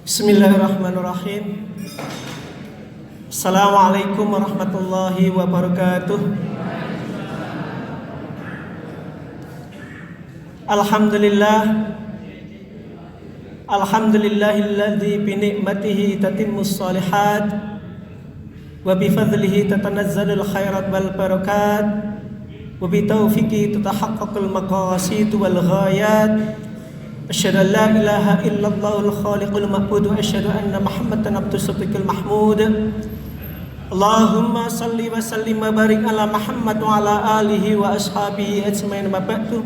Bismillahirrahmanirrahim. Assalamualaikum warahmatullahi wabarakatuh. Alhamdulillah. Alhamdulillahilladzi bi ni'matihi tatimmus shalihat wa bi fadlihi tatanazzalul khairat wal barakat wa bi taufiqi tatahaqqaqul maqasid wal ghayat. Asyhadu an la ilaha illallahul khaliqul ma'bud wa asyhadu anna Muhammadan abduhu siddiqul mahmud. Allahumma salli wa sallim wa barik ala Muhammad wa ala alihi wa ashabihi ajmain ma ba'du.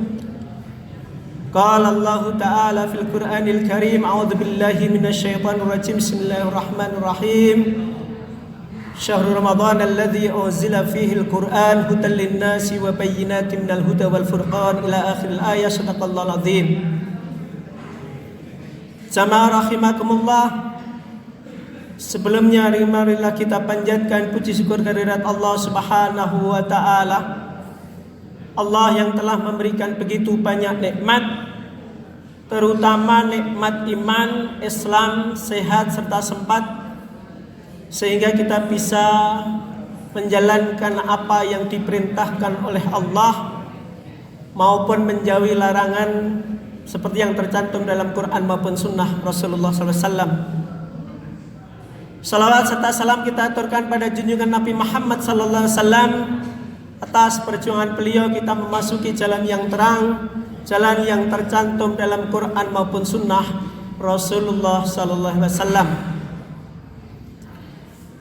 Qala Allah ta'ala fil Qur'anil Karim, a'udzu billahi minasyaitonir rajim. Bismillahirrahmanirrahim. Syahrul Ramadan alladzi unzila fihi al-Qur'an hudan lin-nasi wa bayyinatin minal huda wal furqan ila akhiril ayat. Shadaqallahul azim. Jamaah rahimakumullah. Sebelumnya marilah kita panjatkan puji syukur kehadirat Allah Subhanahu wa taala. Allah yang telah memberikan begitu banyak nikmat, terutama nikmat iman, Islam, sehat serta sempat, sehingga kita bisa menjalankan apa yang diperintahkan oleh Allah maupun menjauhi larangan seperti yang tercantum dalam Quran maupun sunnah Rasulullah SAW. Salawat serta salam kita aturkan pada junjungan Nabi Muhammad SAW. Atas perjuangan beliau kita memasuki jalan yang terang, jalan yang tercantum dalam Quran maupun sunnah Rasulullah SAW.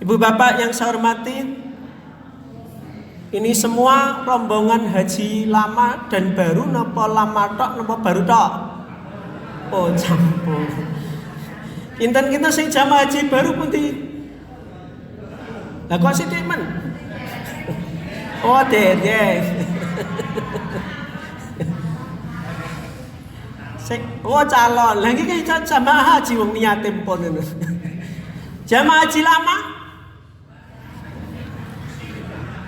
Ibu bapak yang saya hormati, ini semua rombongan haji lama dan baru, napa lama tok napa baru tok? Oh campur. Kinten kita sing jamaah haji baru pundi? Lah kok sithik men? Oh dede. Oh calon. Lah iki jamaah haji wong niate pun. Jamaah haji lama?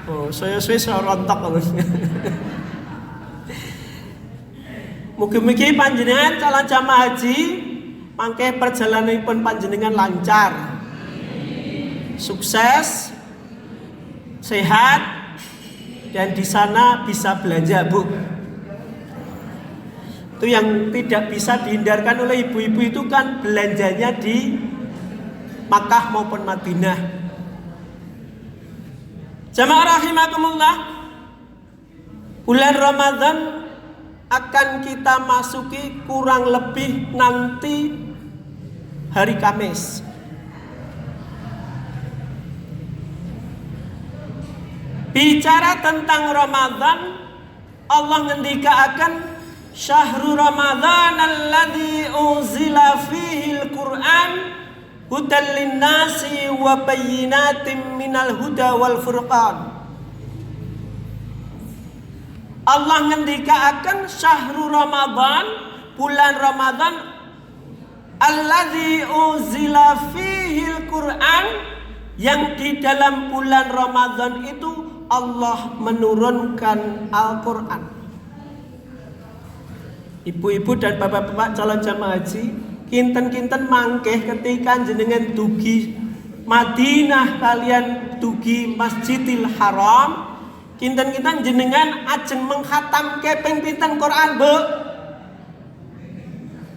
Oh, saya rontok. Mugi-mugi panjenengan calon jamaah haji mangke perjalananipun panjenengan lancar, sukses, sehat, dan di sana bisa belanja, Bu. Itu yang tidak bisa dihindarkan oleh ibu-ibu itu kan belanjanya di Makkah maupun Madinah. Jamaah rahimakumullah, bulan Ramadan akan kita masuki kurang lebih nanti hari Kamis. Bicara tentang Ramadan, Allah ngendikaaken syahrul Ramadan alladzi unzila fihi al-Qur'an hudan lin-nasi wa bayyinatin minal huda wal furqan. Allah ngendikaaken syahrul Ramadan, bulan Ramadan alladzi unzila fihi al-Qur'an, yang di dalam bulan Ramadan itu Allah menurunkan Al-Qur'an. Ibu-ibu dan bapak-bapak calon jamaah haji, kinten-kinten mangkeh ketika jenengan dugi Madinah kalian dugi Masjidil Haram, kinten-kinten jenengan ajeng menghatam keping pinten Quran, Bu?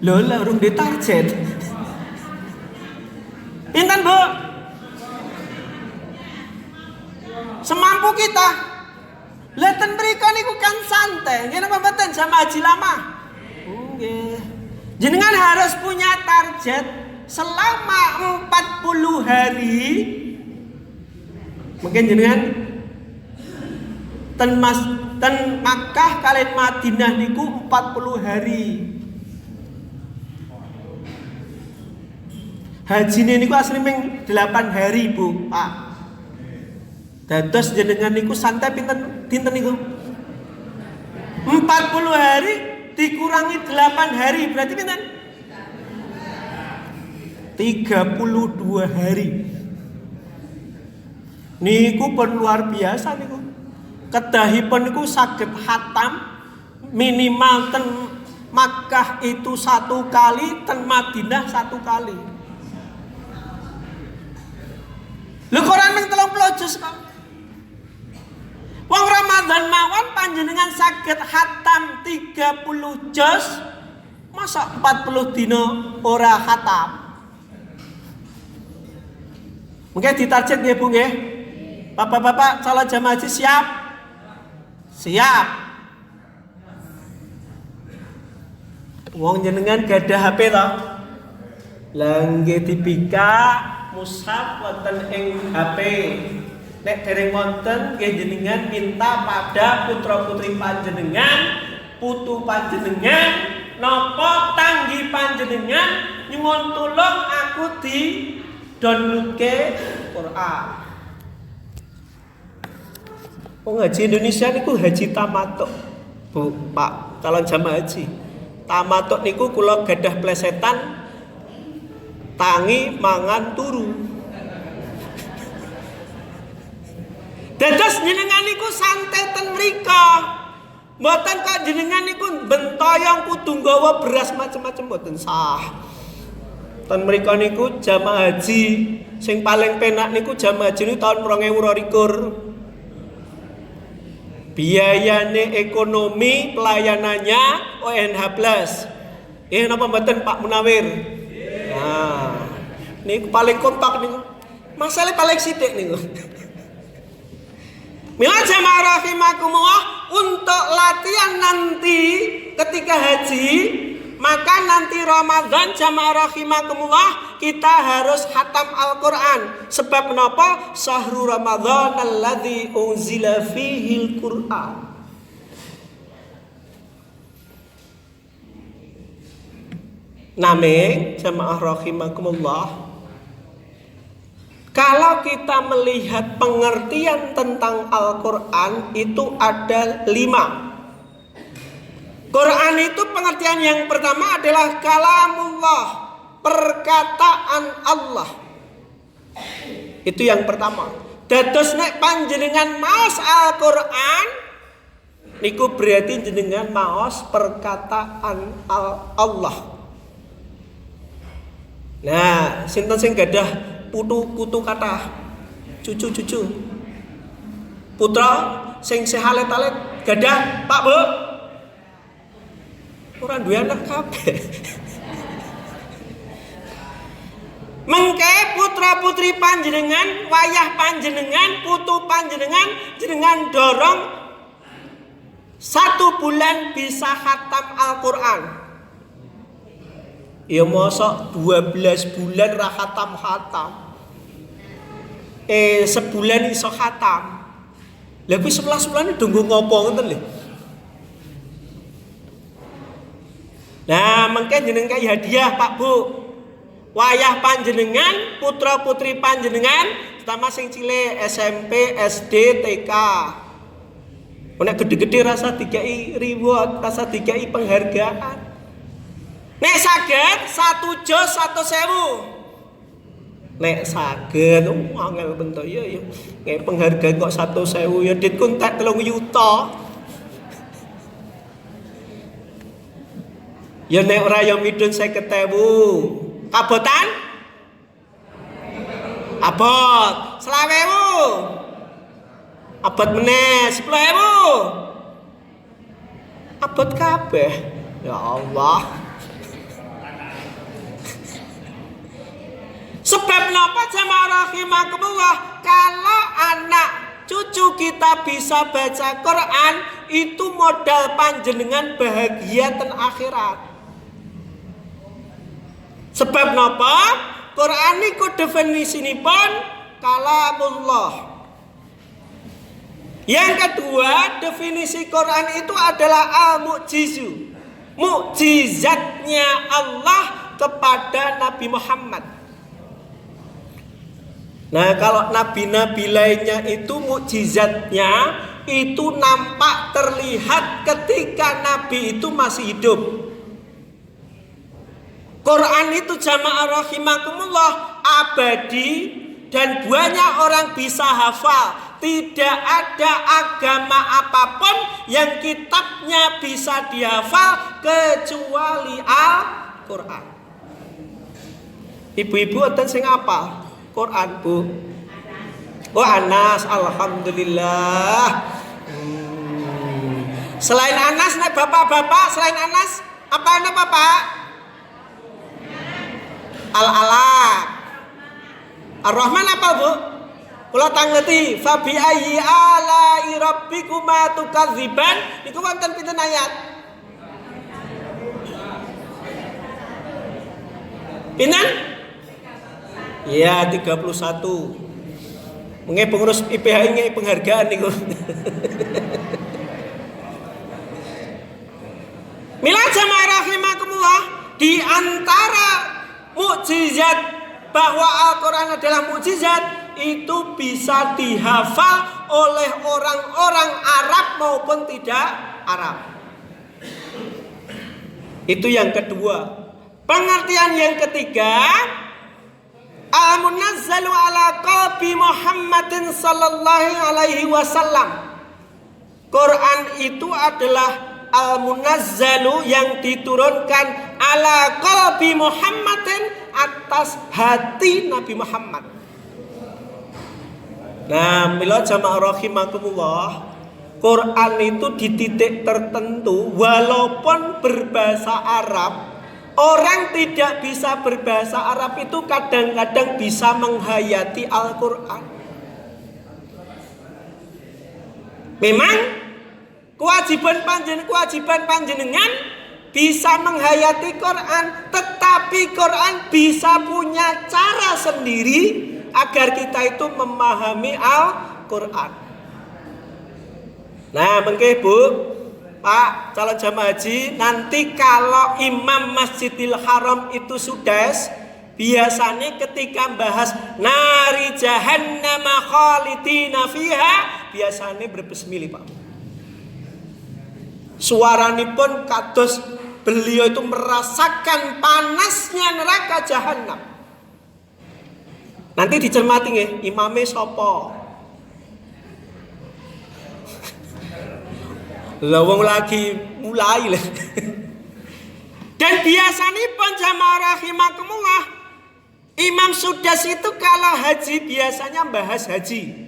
Lho lah urung ditarget. Pinten, Bu? Semampu kita. Leten mriko niku kan santai. Nggih napa mboten jamaah haji lama? Nggih. Jenengan harus punya target selama 40 hari. Mungkin jenengan ten Makkah kalian Madinah niku 40 hari. Haji niku asli ming 8 hari, Bu, Pak. Dados jenengan niku santai pinten niku? 40 hari dikurangi 8 hari berarti pinten? 32 hari. Niku pun luar biasa niku. Kedahipun niku saged khatam minimal ten Makkah itu 1 kali, ten Madinah 1 kali. Lho Quran ning 30 juz kok. Wong Ramadan mawon panjenengan saged khatam 30 juz. Masa 40 dino ora khatam? Mungkin ditarget nggih Bu nggih. Bapak-bapak calon jamaah haji siap? Siap. Wong jenengan gadah HP to? Lah nggih dibika mushaf wonten ing HP. Nek dereng wonten nggih jenengan minta pada putra-putri panjenengan, putu panjenengan, napa tanggi panjenengan nyuwun tulung aku di downloadke Quran. Wong haji Indonesia niku haji tamatuk. Bu, Pak, calon jamaah haji. Tamatuk niku kula gadah plesetan tangi mangan turu. Dados jenengan niku santai ten mrika. Mboten kok jenengan niku bentoyong kudu nggawa beras macem-macem mboten sah. Ten mrika niku jamaah haji sing paling penak niku jamaah haji niku tahun 2022. Biayane ekonomi pelayanannya ONH Plus. Napa mboten Pak Munawir? Nah, niku paling kompak niku. Masalah paling sithik niku. Mila jamaah rahimakumullah, untuk latihan nanti ketika haji, maka nanti Ramadan jamaah rahimakumullah kita harus khatam Al-Qur'an. Sebab menapa? Syahrul Ramadan alladzi unzila fihil Qur'an. Name jamaah rahimakumullah, kalau kita melihat pengertian tentang Al-Quran itu ada 5. Quran itu pengertian yang pertama adalah kalamullah, perkataan Allah. Itu yang pertama. Dados nek panjenengan maos Al-Quran niku berarti jenengan maos perkataan Allah. Nah, sinten sing gadah putu kathah, cucu-cucu, putra sing sehalet-alet gadah Pak Bu, ora duwe anak kabeh. Mengke putra putri panjenengan, wayah panjenengan, putu panjenengan, jenengan dorong 1 bulan bisa khatam Al-Quran. Ya mosok 12 bulan ra khatam-khatam. Sebulan iso khatam. Lah kuwi 11 bulan ndunggu ngopo ngoten lho. Nah, mengke jenengan kaya hadiah Pak Bu. Wayah panjenengan, putra putri panjenengan, terutama sing cilik SMP, SD, TK. Nek gede-gede rasa dikai reward, rasa dikai penghargaan. Nek saged 1 juz 1.000. Nek saged angel bentuk ya nggih penghargaan kok 1.000 ya dit kuntek 3 juta. Ya nek ora ya midun 50.000. Kabotan? Abot 20.000. Abot meneh 10.000. Abot kabeh. Ya Allah. Sebab napa jamaah rahimakumullah, kalau anak cucu kita bisa baca Quran, itu modal panjenengan bahagia ten akhirat. Sebab napa? Quran niku definisinipun kalamullah. Yang kedua, definisi Quran itu adalah al-mu'jizu. Mukjizatnya Allah kepada Nabi Muhammad. Nah, kalau nabi-nabi lainnya itu mukjizatnya itu nampak terlihat ketika nabi itu masih hidup. Quran itu jamaah rahimakumullah abadi dan banyak orang bisa hafal. Tidak ada agama apapun yang kitabnya bisa dihafal kecuali Al-Quran. Ibu-ibu enten sing apal Quran Bu? Oh Anas, alhamdulillah. Selain Anas, nek bapak-bapak selain Anas, apa nama Pak? Al-Ala. Ar-Rahman apa Bu? Kula tanggeti fa bi ayyi ala'i rabbikuma tukadziban niku wonten pinten ayat? Pinten? Ya 31. Mengke pengurus IPH ini penghargaan niku. Mila jamaah rahimakumullah, di antara mukjizat bahwa Al-Qur'an adalah mukjizat itu bisa dihafal oleh orang-orang Arab maupun tidak Arab. Itu yang kedua. Pengertian yang ketiga, al-munazzalu ala qalbi Muhammadin sallallahu alaihi wasallam. Quran itu adalah al-munazzalu yang diturunkan ala qalbi Muhammadin, atas hati Nabi Muhammad. Nah, mila jamaah rahimakumullah, Quran itu di titik tertentu walaupun berbahasa Arab, orang tidak bisa berbahasa Arab itu kadang-kadang bisa menghayati Al-Quran. Memang kewajiban panjenengan bisa menghayati Quran, tetapi Quran bisa punya cara sendiri agar kita itu memahami Al-Quran. Nah, mengke Bu, Pak calon jamaah haji, nanti kalau Imam Masjidil Haram itu sudes, biasanya ketika bahas nari jahannam khalidina fiha, biasanya berbismillah Pak. Suaranipun kados beliau itu merasakan panasnya neraka jahanam. Nanti dicermati nggih, imame sapa? Lah wong lagi mulai lah. Dan biasanya pun jamaah rahimakumullah, Imam Sudas itu kalau haji biasanya bahas haji.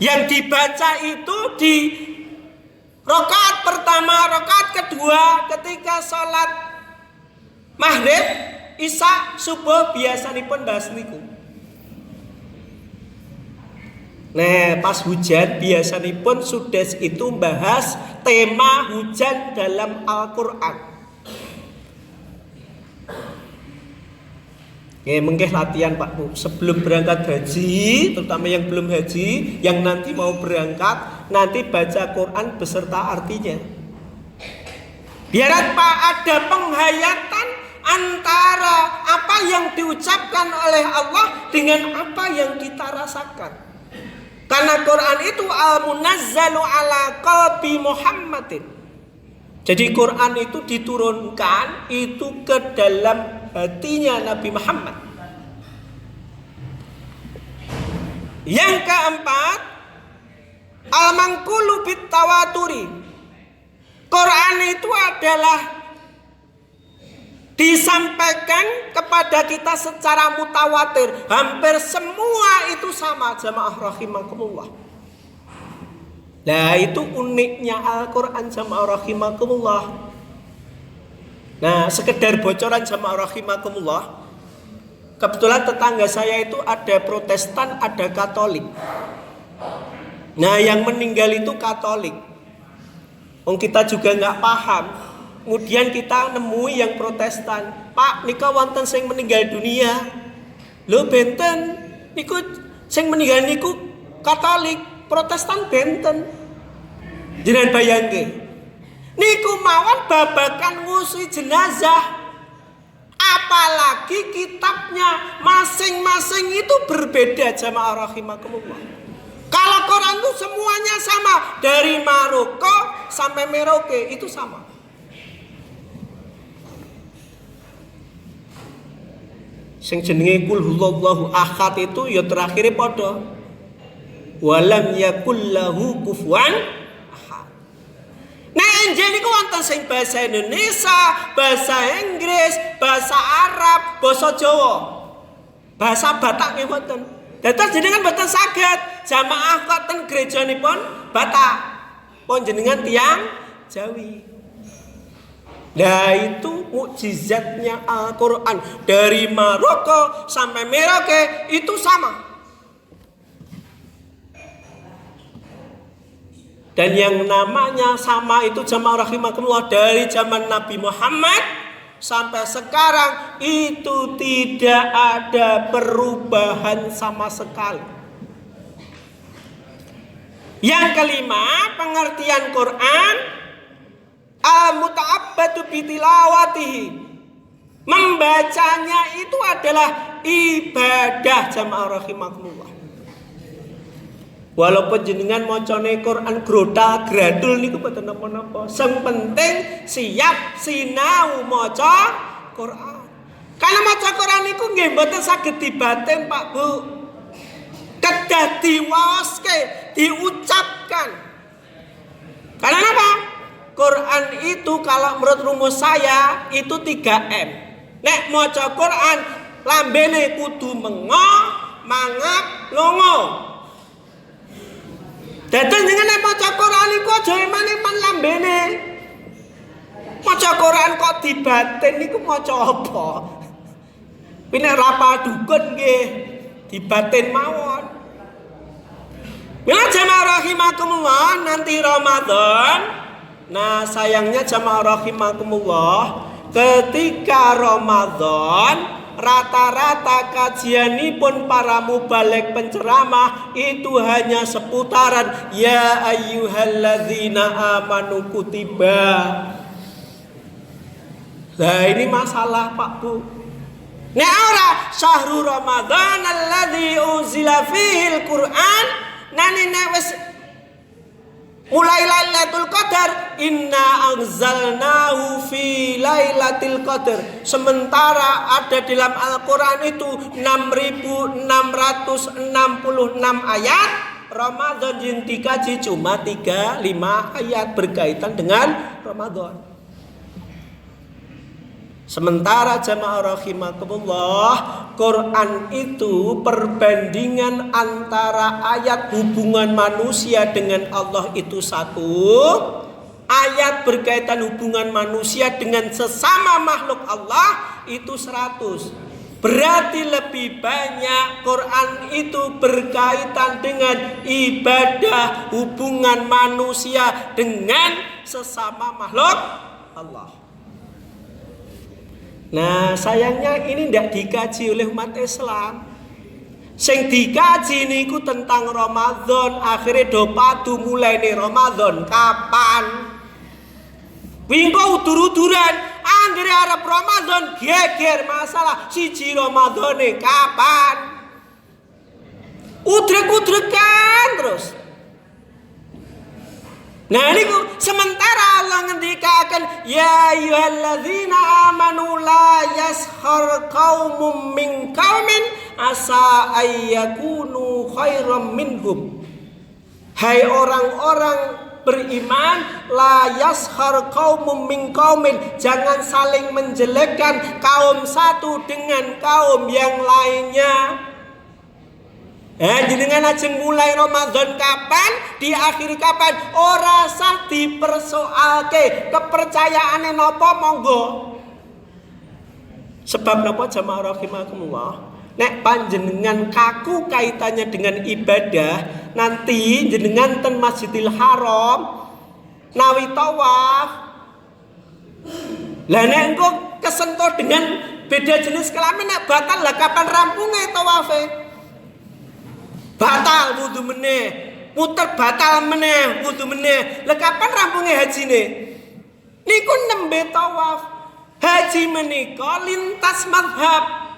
Yang dibaca itu di rakaat pertama, rakaat kedua, ketika sholat maghrib, isya, subuh biasanipun bahas niku. Nah, pas hujan biasanipun Sudes itu bahas tema hujan dalam Al-Qur'an. Mengke latihan Pak Bu, sebelum berangkat haji, terutama yang belum haji, yang nanti mau berangkat, nanti baca Quran beserta artinya. Biar Pak ada penghayatan antara apa yang diucapkan oleh Allah dengan apa yang kita rasakan. Karena Quran itu al-munazzalu ala qalbi Muhammadin. Jadi Quran itu diturunkan itu ke dalam hatinya Nabi Muhammad. Yang keempat, al-manqulu bit tawaturi. Quran itu adalah disampaikan kepada kita secara mutawatir. Hampir semua itu sama jamaah rahimakumullah. Nah, itu uniknya Al-Quran jamaah rahimakumullah. Nah, sekedar bocoran jamaah rahimakumullah, kebetulan tetangga saya itu ada Protestan, ada Katolik. Nah, yang meninggal itu Katolik. Kita juga nggak paham. Kemudian kita nemui yang Protestan. Pak, nika wonten sing meninggal dunia. Lho benten, niku sing meninggal niku Katolik, Protestan benten. Jenengan bayangke. Niku mawon babakan ngusui jenazah. Apalagi kitabnya masing-masing itu berbeda jamaah rahimakumullah. Kalau Quran itu semuanya sama, dari Maroko sampai Merauke itu sama. Sing jenenge kul huwallahu ahad itu ya terakhire padha. Walam yakul lahu kufuwan ahad. Nah, enjen niku wonten sing bahasa Indonesia, bahasa Inggris, bahasa Arab, bahasa Jawa. Bahasa Batak nggih wonten. Dados jenengan mboten saged jamaah kok ten grejanipun Batak. Pun jenengan tiyang Jawi. Nah itu mukjizatnya Al-Quran. Dari Maroko sampai Merauke itu sama. Dan yang namanya sama itu jamaah rahimakumullah dari zaman Nabi Muhammad sampai sekarang itu tidak ada perubahan sama sekali. Yang kelima, pengertian Quran al-muta'abbadu bitilawatihi. Membacanya itu adalah ibadah jamaah rahimakumullah. Walaupun jenengan macane Quran grota gradul niku mboten napa-napa. Sing penting siap sinau maca Quran. Karena maca Quran niku nggih mboten saged dibatin Pak Bu. Kedah diwaoske, diucapkan. Karena apa? Quran itu kalau menurut rumus saya itu 3M. Nek maca Quran lambene kudu mengo, mangap, longo. Dados jenengan nek maca Quran iku aja eman-eman lambene. Maca Quran kok dibatin niku maca apa? Pine ra padukun nggih dibatin mawon. Bila jamaah rahimakumullah nanti Ramadan. Nah sayangnya jamaah rahimakumullah ketika Ramadan rata-rata kajianipun para mubalik penceramah itu hanya seputaran ya ayyuhalladzina amanu kutiba. Nah ini masalah Pak Bu. Nek ora syahrul Ramadan alladzi unzila fihil Qur'an nani nek wis mulai Lailatul Qadar inna anzalnahu fi Lailatul Qadar. Sementara ada dalam Al-Qur'an itu 6666 ayat. Ramadan yang dikaji cuma 35 ayat berkaitan dengan Ramadan. Sementara jamaah rahimakumullah, Quran itu perbandingan antara ayat hubungan manusia dengan Allah itu 1, ayat berkaitan hubungan manusia dengan sesama makhluk Allah itu 100. Berarti lebih banyak Quran itu berkaitan dengan ibadah hubungan manusia dengan sesama makhluk Allah. Nah sayangnya ini tidak dikaji oleh umat Islam. Sing dikaji niku tentang Ramadan. Akhirnya do padu mulai nih Ramadan kapan? Wingko udur-uduran anggere arep Ramadan geger masalah siji Ramadane kapan? Udrek-udrekan terus. Nah niku sementara Allah ngendikaken ya ayyuhalladzina amanu la yaskhar qaumum min qaumin asa ayyakunu khairam minhum. Hai orang-orang beriman la yaskhar qaumum min qaumin, jangan saling menjelekkan kaum satu dengan kaum yang lainnya. Jenengan ajeng mulai Ramadan kapan, diakhiri kapan, ora sah dipersoalke kepercayaane napa monggo. Sebab napa jamaah rahimakumullah, nek panjenengan kaku kaitannya dengan ibadah, nanti jenengan ten Masjidil Haram nawi tawaf. Lah nek engko kesentuh dengan beda jenis kelamin nek batal lah kapan rampunge tawafe? Batal wudu meneh, muter batal meneh wudu meneh. Lah kapan rampunge hajine? Niku nembe tawaf. Haji menika lintas mazhab.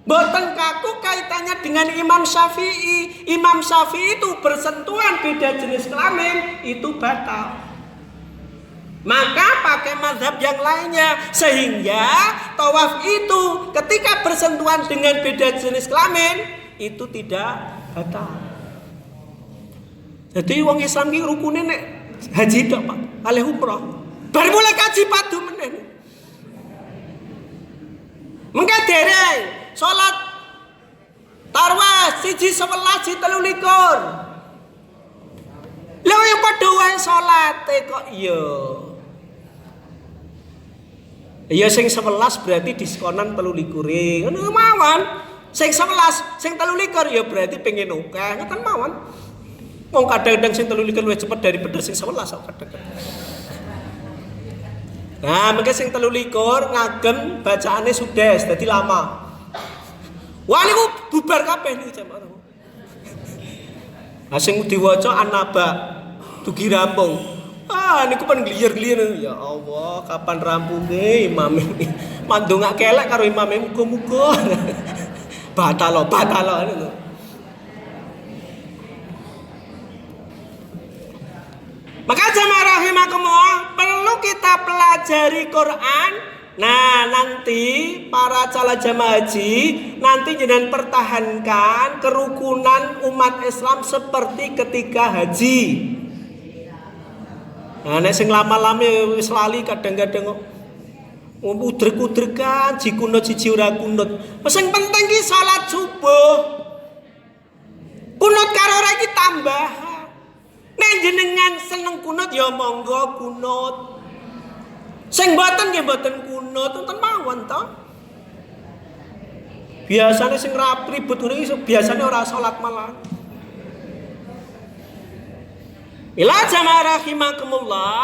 Mboten kaku kaitannya dengan Imam Syafi'i. Imam Syafi'i itu bersentuhan beda jenis kelamin itu batal. Maka pakai mazhab yang lainnya, sehingga tawaf itu ketika bersentuhan dengan beda jenis kelamin itu tidak batal. Jadi wong Islam ki rukune nek haji tok Pak, kalih umrah. Bar mulai kaji padu meneh. Mengke dereng salat tarwah ji 11 ji 23. Lha yang padha wae salate kok iya. Ya sing 11 berarti diskonan 23. Ngono mawon. Sing 11, sing 23 ya berarti pengen akeh, ngoten mawon. Wong kadang-kadang sing 23 luwih cepet daripada sing 11 kok kadang-kadang. Nah, mengke sing 23 ngagem bacaane sudes dadi lama. Wah niku bubar kabeh niku jamaah. Lah sing diwaca An-Naba dugi rampung. Ah niku pen gliyer-gliyer ya Allah, kapan rampunge imam ini? Mandongak kelek karo imame muga-muga. Batalo ngono. Maka jamaah rahimakumullah, perlu kita pelajari Quran. Nah, nanti para calon jamaah haji nanti jangan pertahankan kerukunan umat Islam seperti ketika haji. Nah, nek sing lama-lama wis lali kadang-kadang udrek-udrekan jikunut siji ora kunut. Sing penting ki salat subuh. Kunut karo ora iki tambah. Nek jenengan seneng kunut ya monggo kunut. Sing mboten nggih mboten kunut, enten mawon to. Biasane sing ribut ngene iki biasane ora salat malah. Ila jamaah rahimakumullah,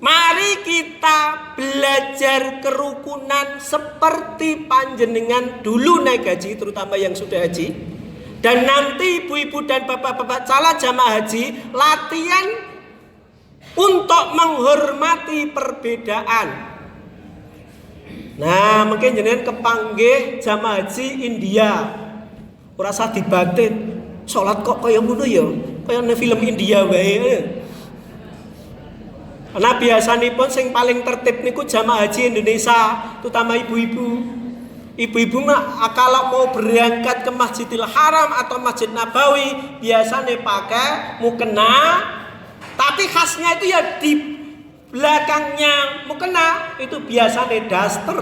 mari kita belajar kerukunan seperti panjenengan dulu naik haji, terutama yang sudah haji. Dan nanti ibu-ibu dan bapak-bapak calon jamaah haji latihan untuk menghormati perbedaan. Nah, mungkin jenengan kepanggih jamaah haji India. Ora usah dibatin. Salat kok kaya ngono ya? Kaya nang film India wae. Nah, biasanipun sing paling tertib niku jamaah haji Indonesia, terutama ibu-ibu. Ibu-ibu mah kalau mau berangkat ke Masjidil Haram atau Masjid Nabawi biasanya pakai mukena, tapi khasnya itu ya di belakangnya mukena itu biasanya daster.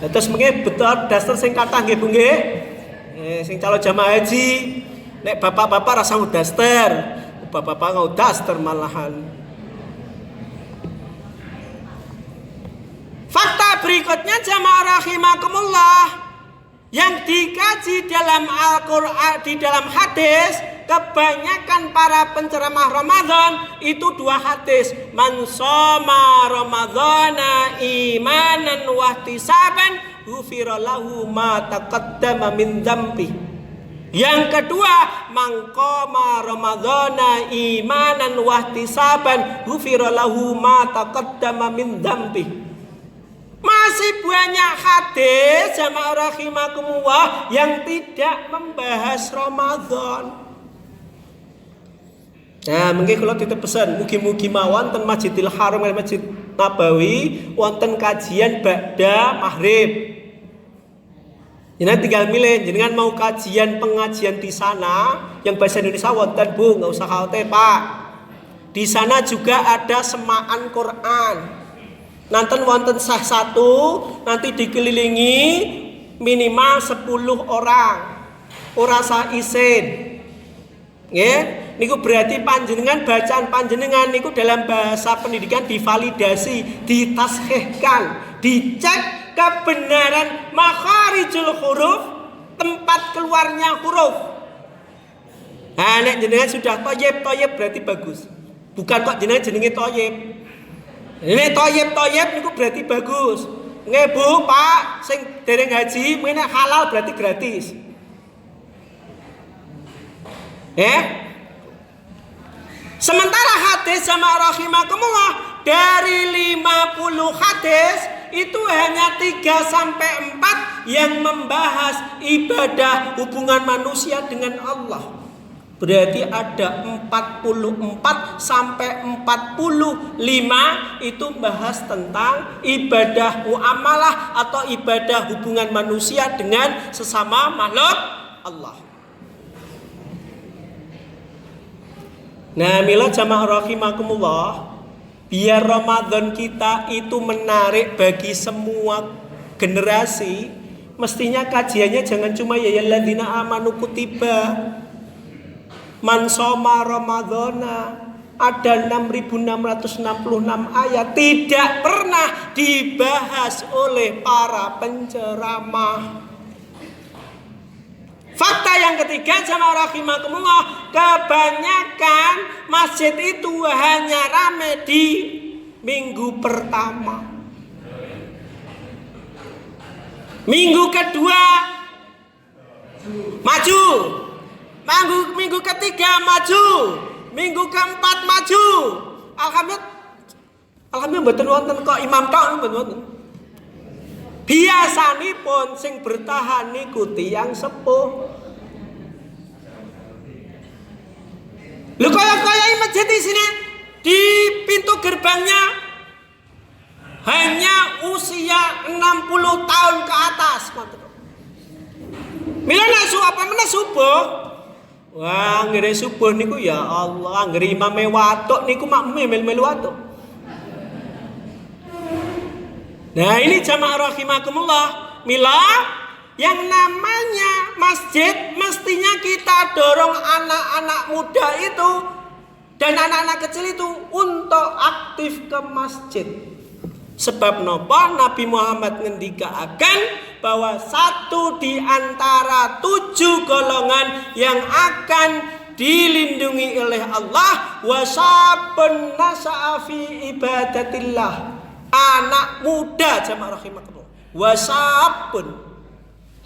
Terus mungkin betul daster sing kathah nggih Bu nggih. Sing calon jamaah haji, nek bapak-bapak rasa daster, bapak-bapak ngau daster malahan. Fakta berikutnya jamaah rahimakumullah, yang dikaji dalam Al-Qur'an, di dalam hadis, kebanyakan para penceramah Ramadan itu 2 hadis. Man shoma ramadhana imanan wa ihtisaban ghufira lahu ma taqaddama min dzambi. Yang kedua, man qama ramadhana imanan wa ihtisaban ghufira lahu ma taqaddama min dzambi. Masih banyak hadis jamaah rahimakumullah yang tidak membahas Ramadan. Nah, mungkin kalau kita pesan mugi-mugi mawon ten Masjidil Haram dan Masjid Nabawi wonten kajian ba'da maghrib. Jadi tinggal milih jenengan mau kajian pengajian di sana yang bahasa Indonesia wonten Bu, enggak usah khawatir Pak. Di sana juga ada semaan Quran. Nanti wonten sah 1 nanti dikelilingi minimal 10 orang. Ora sah isin. Nggih, niku berarti panjenengan bacaan panjenengan niku dalam bahasa pendidikan divalidasi, ditashihkan, dicek kebenaran makharijul huruf, tempat keluarnya huruf. Nah, nek jenengan sudah thayyib berarti bagus. Bukan kok jenengan jenenge thayyib. Ini toyib niku berarti bagus. Nggih Bu, Pak, sing dereng haji mene halal berarti gratis. Sementara hadis jamaah rahimakumullah dari 50 hadis itu hanya 3 sampai 4 yang membahas ibadah hubungan manusia dengan Allah. Berarti ada 44 sampai 45 itu bahas tentang ibadah muamalah atau ibadah hubungan manusia dengan sesama makhluk Allah. Nah, mila jamaah rahimakumullah, biar Ramadan kita itu menarik bagi semua generasi, Mestinya kajiannya jangan cuma ya alladzina amanu kutiba man shoma ramadhana. Ada 6.666 ayat tidak pernah dibahas oleh para penceramah. Fakta yang ketiga, jamaah rahimakumullah, kebanyakan masjid itu hanya rame di minggu pertama. Minggu kedua maju, minggu ketiga maju, minggu keempat maju. Alhamdulillah mboten wonten kok imam tok mboten wonten. Biasanipun sing bertahan niku tiyang sepuh. Lho kaya masjid di sini di pintu gerbangnya hanya usia 60 tahun ke atas. Mila nasu apa mana subuh? Wah, ngere subuh niku ya Allah, ngere imame watuk niku makmume melu-melu watuk. Nah, ini jamaah rahimakumullah. Mila, yang namanya masjid mestinya kita dorong anak-anak muda itu dan anak-anak kecil itu untuk aktif ke masjid. Sebab napa Nabi Muhammad ngendikaaken bahwa satu di antara 7 golongan yang akan dilindungi oleh Allah wasabun nasa'a fi ibadatillah. Anak muda jamaah rahimakumullah. Wasabun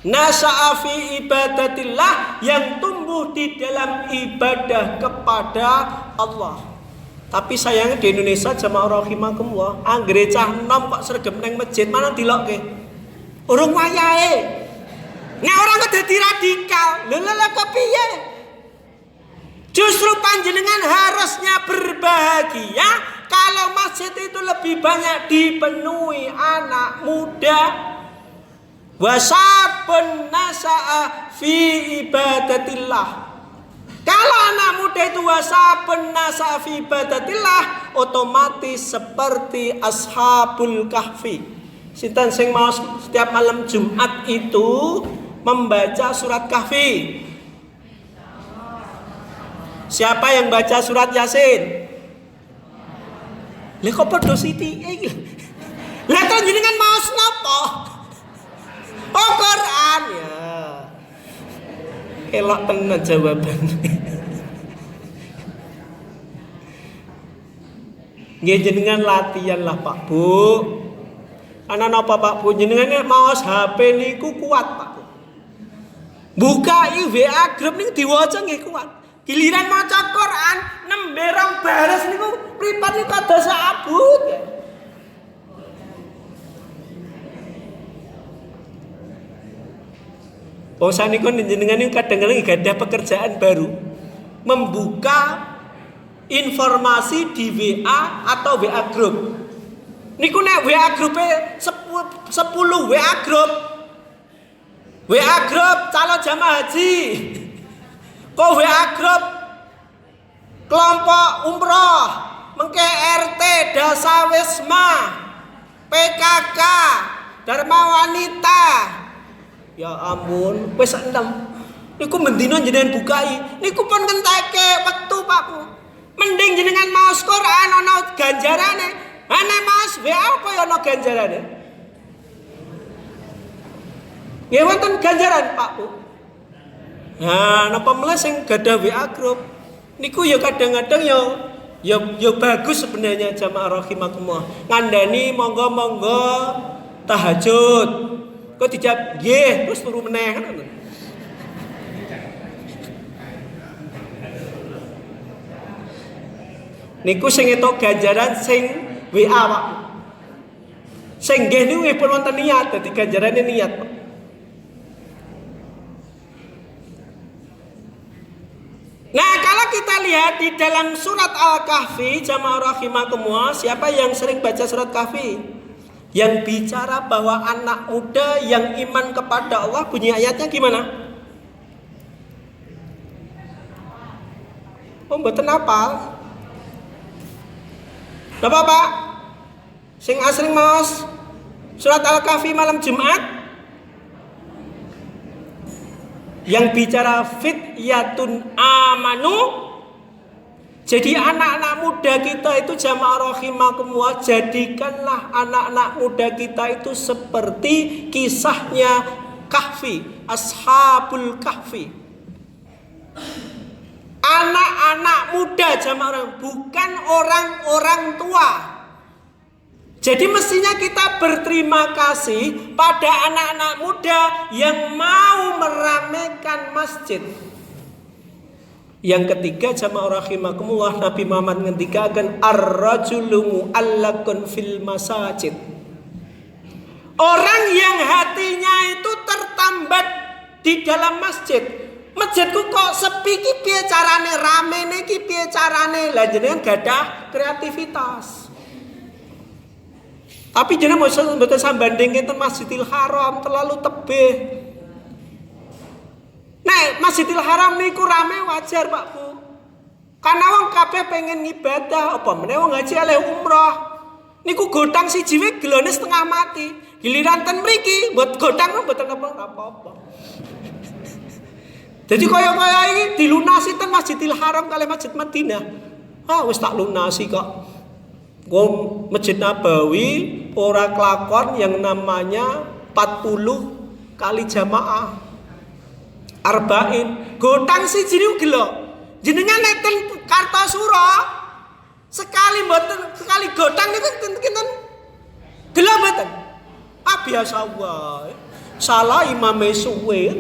nasa'a fi ibadatillah, yang tumbuh di dalam ibadah kepada Allah. Tapi sayangnya di Indonesia jamaah rahimakumullah, anggere cah nom kok sregep nang masjid mana dilokke. Urung wayahe. Nek orang kok dadi radikal. Lha kepiye? Justru panjenengan harusnya berbahagia kalau masjid itu lebih banyak dipenuhi anak muda. Wasabun nasa'a fi ibadatillah. Kalau anak muda itu wasabun nasa'a fi ibadatillah, otomatis seperti ashabul kahfi. Sinten sing mau setiap malam Jumat itu membaca surat kahfi? Siapa yang baca surat Yasin? Lah kok padha sithike iki? Lah to jenengan maos napa? Oh Quran ya. Elok tenan jawaban. Nggih jenengan latihan lah Pak Bu. Ana napa Pak Bu, jenengan maos HP niku kuat Pak Bu. Buka WA grup niku diwaca nggih kuat. Giliran maca Quran nembe rong baris niku mripat niku kados abut. Wong sanika jenengan niku kadang-kadang gadah pekerjaan baru. Membuka informasi di WA atau WA group. Niku nek WA grupe 10 WA group. WA group calon jamaah haji. Kok WA grup kelompok umroh, mengke RT, Dasawisma, PKK, Dharma Wanita. Ya ampun, wis 6. Niku mendina jenengan bukai. Niku pun ngenteke wektu Pak Bu. Mending jenengan maos Quran ana ganjarane. Ana maos WA apa ya ana ganjarane? Nggih wonten ganjaran Pak Bu. Nah, napa mlah sing gadah WA group niku ya kadang-kadang ya bagus sebenarnya jamaah rahimakumullah. Ngandani monggo-monggo tahajud. Kok dijawab nggih terus turu meneh kan. Niku sing etok ganjaran sing WA Pak. Sing nggih niku nggih pun wonten niat, dadi ganjarane niat Pak. Nah, kalau kita lihat di dalam surat Al-Kahfi, jamaah rahimakumullah, siapa yang sering baca surat Kahfi? Yang bicara bahwa anak muda yang iman kepada Allah, bunyi ayatnya gimana? Oh, mboten hafal. Napa Pak? Sing asring maos surat Al-Kahfi malam Jumat? Yang bicara fityatun amanu. Jadi anak-anak muda kita itu jamaah rahimakumullah, jadikanlah anak-anak muda kita itu seperti kisahnya Kahfi, Ashabul Kahfi. Anak-anak muda jamaah, bukan orang-orang tua. Jadi mestinya kita berterima kasih pada anak-anak muda yang mau meramaikan masjid. Yang ketiga jamaah rahimakumullah, Nabi Muhammad ngendikaken ar-rajulu mu'allaqun fil masajid. Orang yang hatinya itu tertambat di dalam masjid. Masjidku kok sepi ki piye carane, ramene ki piye carane. Lah jenengan gadah kreativitas. Tapi jenengan mboten sambanding enten Masjidil Haram terlalu tebih. Nah, Masjidil Haram niku rame wajar, Pak Bu. Karena wong kabeh pengen ngibadah, apa meneh wong haji oleh umroh. Niku godang siji wae gelone setengah mati. Giliran ten mriki mbot godang mboten apa-apa. Jadi kaya-kaya iki dilunasi ten Masjidil Haram kali Masjid Madinah. Ah, wis tak lunasi kok. Wong Masjid Nabawi ora kelakon yang namanya 40 kali jamaah. Arba'in godang siji niku gelo. Jenengan nek ten Kartosuro sekali godang niku kinten gelo mboten. Ah biasa wae. Salah imame suwe.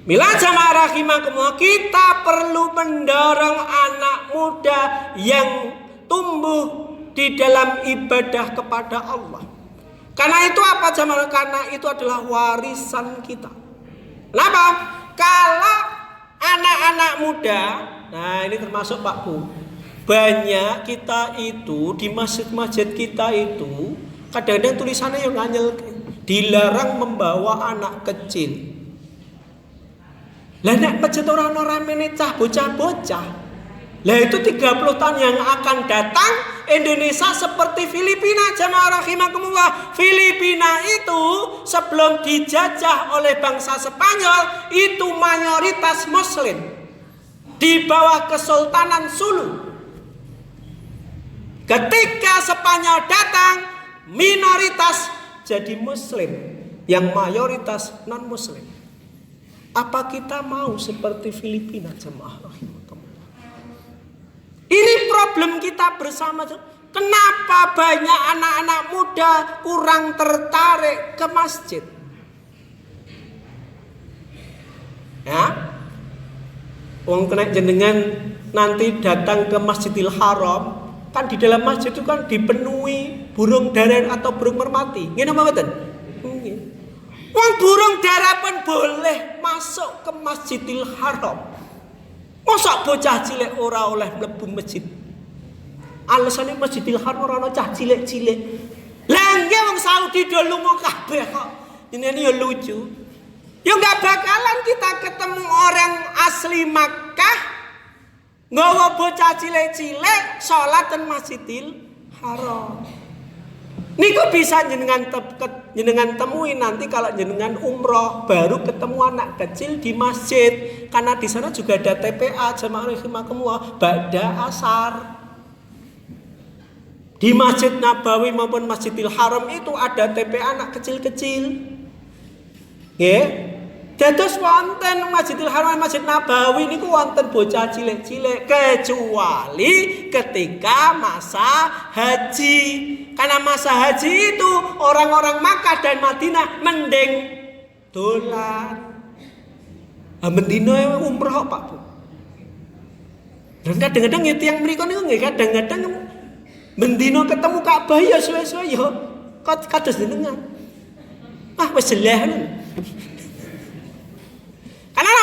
Mila jamaah rahimakumullah, kita perlu mendorong anak muda yang tumbuh di dalam ibadah kepada Allah. Karena itu apa jamaah? Karena itu adalah warisan kita. Kenapa? Kalau anak-anak muda, nah ini termasuk Pak Bu, banyak kita itu di masjid-masjid kita itu kadang-kadang tulisannya yang nganyel, dilarang membawa anak kecil. Lah nek masjid orang-orang ramene cah bocah-bocah. Lah itu 30 tahun yang akan datang Indonesia seperti Filipina jamaah rahimakumullah. Filipina itu sebelum dijajah oleh bangsa Spanyol itu mayoritas muslim di bawah Kesultanan Sulu. Ketika Spanyol datang minoritas jadi muslim, yang mayoritas non muslim. Apa kita mau seperti Filipina jamaah rahimakumullah? Ini problem kita bersama. Kenapa banyak anak-anak muda kurang tertarik ke masjid? Ya, wong kena jenengan nanti datang ke Masjidil Haram, kan di dalam masjid itu kan dipenuhi burung dara atau burung merpati. Ngene apa mboten? Nggih. Wong burung dara pun boleh masuk ke Masjidil Haram. Mosok bocah cilik ora oleh mlebu masjid. Alasane Masjidil Haram ora ana cah cilik-cilik. Lah nggih wong Saudi do lunga kabeh kok. Ini ya lucu. Ya enggak bakalan kita ketemu orang asli Makkah nggawa bocah cilik-cilik salat ten Masjidil Haram. Niku bisa jenengan temui nanti kalau jenengan umroh baru ketemu anak kecil di masjid, karena di sana juga ada TPA jamaah rahimakumullah ba'da asar. Di Masjid Nabawi maupun Masjidil Haram itu ada TPA anak kecil-kecil. Nggih. Dados wonten Masjidil Haram, Masjid Nabawi niku wonten bocah cilik-cilik kecuali ketika masa haji. Karena masa haji itu orang-orang Makkah dan Madinah mending dolan. Mendino umroh Pak Bu. Dan kadang-kadang ya tiyang mriku niku nggih kadang-kadang mendino ketemu Ka'bah ya suwe-suwe ya kados jenengan. Ah wis jeleh. Karena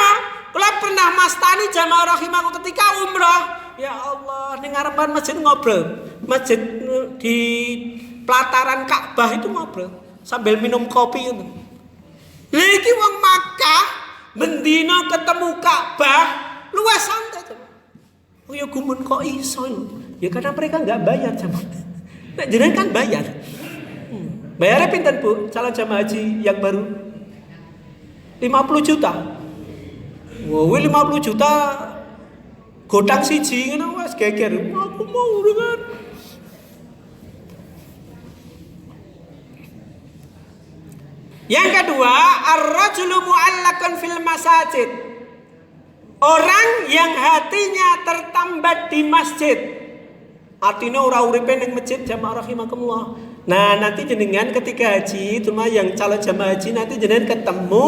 kula pernah mastani jamaah rahimaku ketika umroh, ya Allah, ning ngarepan masjid ngobrol. Masjid di pelataran Ka'bah itu ngobrol sambil minum kopi itu. Lha iki wong Makkah mendino ketemu Ka'bah luwes santai. Oh ya gumun kok iso. Ya karena mereka enggak bayar jamaah. Nek jenengan kan bayar. Bayarnya pinten Bu calon jamaah haji yang baru? 50 juta. Wow, 50 juta godang siji ngono wis geger. Aku mau dengan. Yang kedua, ar-rajulu mu'allaqun fil masajid. Orang yang hatinya tertambat di masjid. Artinya ora uripe ning masjid, jamaah rahimakumullah. Nah, nanti jenengan ketika haji, terutama yang calon jamaah haji, nanti jenengan ketemu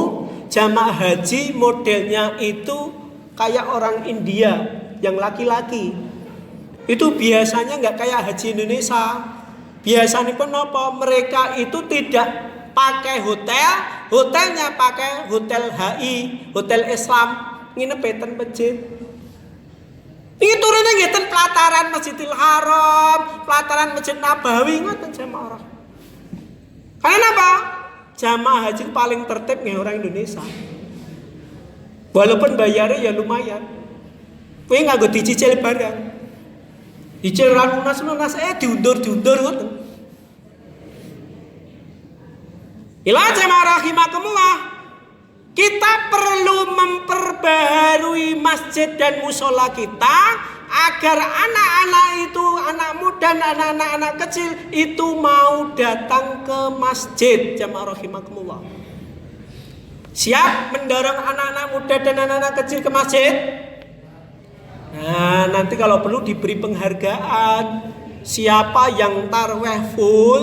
jamaah haji modelnya itu kayak orang India yang laki-laki. Itu biasanya nggak kayak haji Indonesia. Biasanya pun apa? Mereka itu tidak pakai hotel, hotelnya pakai hotel HI, hotel Islam, nginep ten masjid. Ini turunnya ngeten pelataran Masjidil Haram, pelataran Masjid Nabawi ngoten jamaah. Karena apa? Jamaah haji paling tertib nih orang Indonesia. Walaupun bayarnya ya lumayan. Kowe nganggo dicicil barang. Dicicil ra lunas diundur ngoten. Ila jamaah rahimakumullah. Kita perlu memperbaharui masjid dan musola kita agar anak-anak itu, anak muda dan anak-anak kecil itu mau datang ke masjid. Jamaah rahimakumullah. Siap mendorong anak-anak muda dan anak-anak kecil ke masjid? Nah, nanti kalau perlu diberi penghargaan. Siapa yang tarawih full?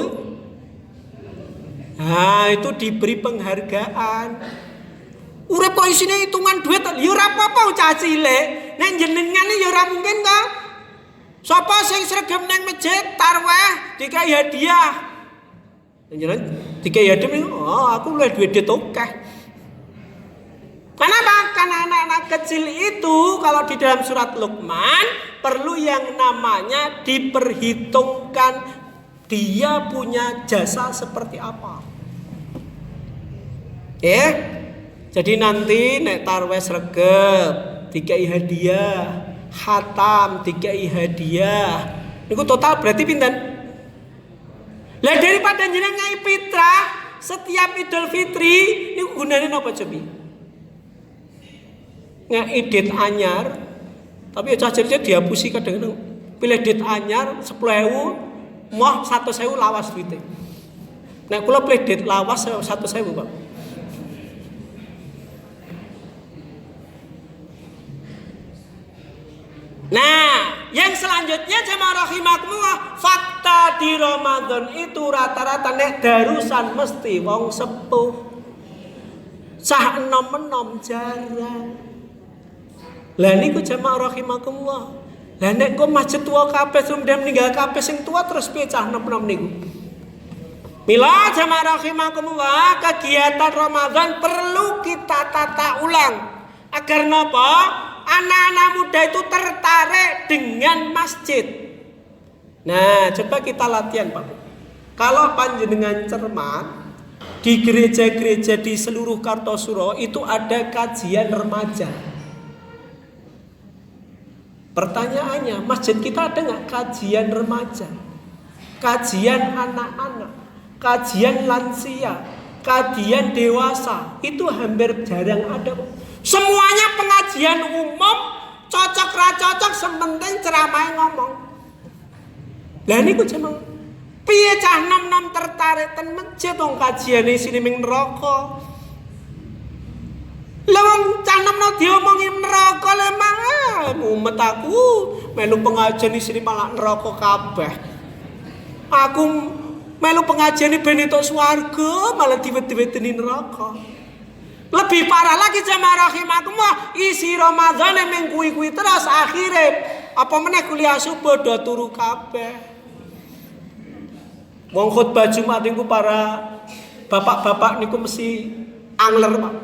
Nah, itu diberi penghargaan. Urip kok isine hitungan duit, ya ora apa-apa cah cilik. Nek jenengan ya ora mungkin kok. Sapa sing sregep nang masjid tarawih dikai hadiah. Jenengan dikai hadiah, oh aku luwih duit akeh. Kenapa? Karena anak-anak kecil itu kalau di dalam surat Luqman perlu yang namanya diperhitungkan dia punya jasa seperti apa. Jadi nanti nek tarawih sregep dikai hadiah, khatam dikai hadiah. Niku total berarti pinten? Lah daripada jenengan ngai fitrah setiap Idul Fitri niku gunane napa cobi? Ngai dit anyar. Tapi cah cilik dihapusi kadang-kadang. Pilih dit anyar 10.000, moh 100.000 lawas duite. Nek kula pilih dit lawas 100.000, Pak. Nah, yang selanjutnya jamaah rahimakumullah, fakta di Ramadan itu rata-rata nek darusan mesti wong sepuh. Sah enom-enom jarang. Lah niku jamaah rahimakumullah. Lah nek kok masjid tua kabeh sudah meninggal kabeh sing tua terus piye cah enom-enom niku? Mila jamaah rahimakumullah, kegiatan Ramadan perlu kita tata ulang agar napa? Anak-anak muda itu tertarik dengan masjid. Nah, coba kita latihan, Pak. Kalau panjenengan cermat, di gereja-gereja di seluruh Kartosuro itu ada kajian remaja. Pertanyaannya, masjid kita ada nggak kajian remaja? Kajian anak-anak, kajian lansia, kajian dewasa, itu hampir jarang ada. Semuanya pengajian umum, cocok ra cocok, sementing ceramah ngomong. Lah niku jeneng piye cah nom-nom tertarik ten masjid wong kajiane sini ming neraka. Lah wong cah nom-nom diomongi neraka lha emang mumet aku melu pengajian di sini malah neraka kabeh. Aku melu pengajian ben entuk swarga malah diwet-weteni neraka. Lebih parah lagi jamaah rahimakumullah, isi Ramadan emang kui-kui terus akhirnya apa meneh kuliah subuh do turu kabeh. Wong khutbah Jumat niku para bapak-bapak niku mesti angler, Pak.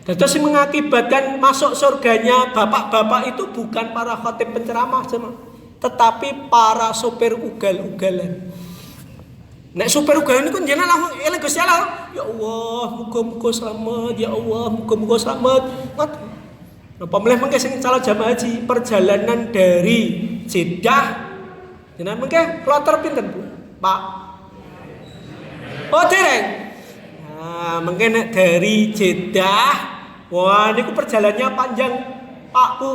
Dados sing mengakibatkan masuk surganya bapak-bapak itu bukan para khatib penceramah jemaah, tetapi para sopir ugal-ugalan. Nek supir ugalan niku jenengan langsung eling Gusti Allah. Ya Allah, muga-muga selamat. Ya Allah, muga-muga selamat. Napa meneh mengke sing calon jamaah haji perjalanan dari Jeddah. Jenengan mengke kloter pinten, Bu? Pak. Oh, dereng. Mungkin dari Jeddah, wah niku perjalanannya panjang Pak Bu.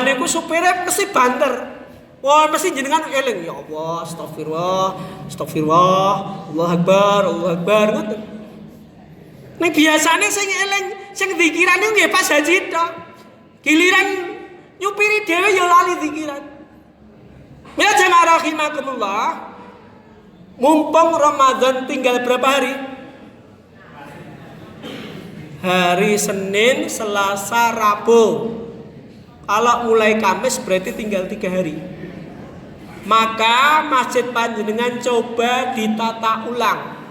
Niku supirnya mesti banter. Wah mesti jenengan eling, ya Allah, astagfirullah, astagfirullah, Allahu Akbar, Allahu Akbar. Nek biasane sing eling, sing dzikirane nggih pas haji tok. Giliran nyupiri dhewe ya lali dzikiran. Ya jamaah rahimakumullah. Mumpung Ramadan tinggal berapa hari? Hari Senin, Selasa, Rabu. Kalau mulai Kamis berarti tinggal 3 hari. Maka masjid panjenengan coba ditata ulang.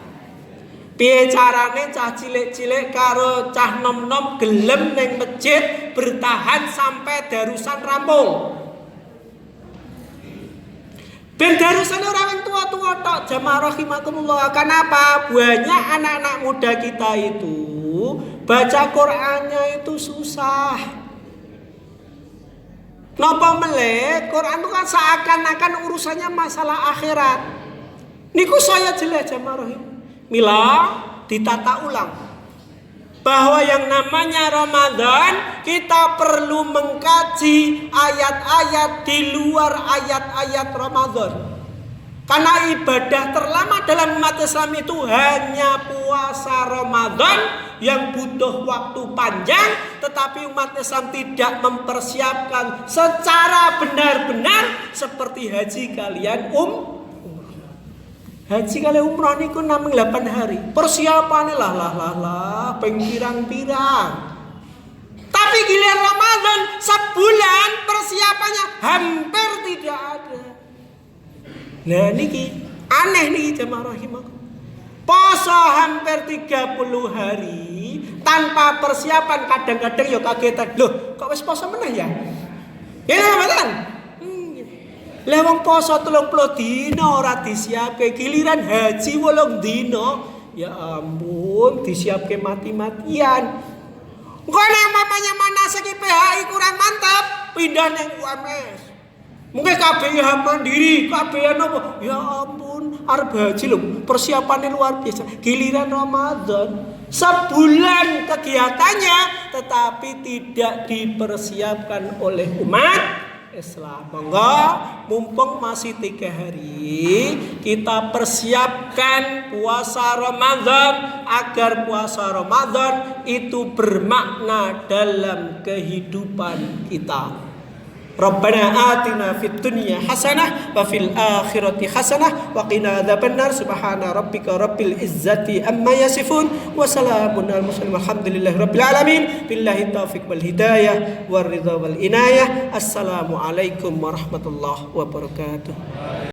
Piye carane cah cilik-cilik karo cah nom-nom gelem ning masjid bertahan sampai darusan rampung. Ben darusan orang yang tua-tua tok jamaah rahimakumullah. Kenapa? Banyak anak-anak muda kita itu baca Qur'annya itu susah. Napa melek? Quran itu kan seakan-akan urusannya masalah akhirat. Niku saya jelas jamaah rahim. Mila ditata ulang. Bahwa yang namanya Ramadan kita perlu mengkaji ayat-ayat di luar ayat-ayat Ramadan. Karena ibadah terlama dalam umat Islam itu hanya puasa Ramadan yang butuh waktu panjang, tetapi umat Islam tidak mempersiapkan secara benar-benar seperti haji kalian Haji kalian umrah niku namung 8 hari. Persiapannya lah ping pirang-pirang. Tapi giliran Ramadan sebulan persiapannya hampir tidak ada. Nah niki aneh nih jamaah rahimakum. Puasa hampir 30 hari tanpa persiapan, kadang-kadang ya kagetan. Loh, kok wis puasa meneh ya? Ya Ramadan. Lah wong puasa 30 dina ora disiapke, giliran haji 8 dina. Ya ampun, disiapke mati-matian. Kok nek mamanya manasik PHI kurang mantap, pindah ning UMS. Mungkin KBH mandiri, KBH apa? Ya ampun, arep haji lho, persiapannya luar biasa. Giliran Ramadan, sebulan kegiatannya, tetapi tidak dipersiapkan oleh umat Islam. Monggo, mumpung masih 3 hari, kita persiapkan puasa Ramadan agar puasa Ramadan itu bermakna dalam kehidupan kita. Rabbana atina fid dunya hasanah wa fil akhirati hasanah wa qina adzabannar. Subhana rabbika rabbil izzati amma yasifun wa salamun alal mursalin walhamdulillahi rabbil alamin. Billahi taufiq wal hidayah war ridha wal inayah. Assalamu alaikum warahmatullahi wabarakatuh.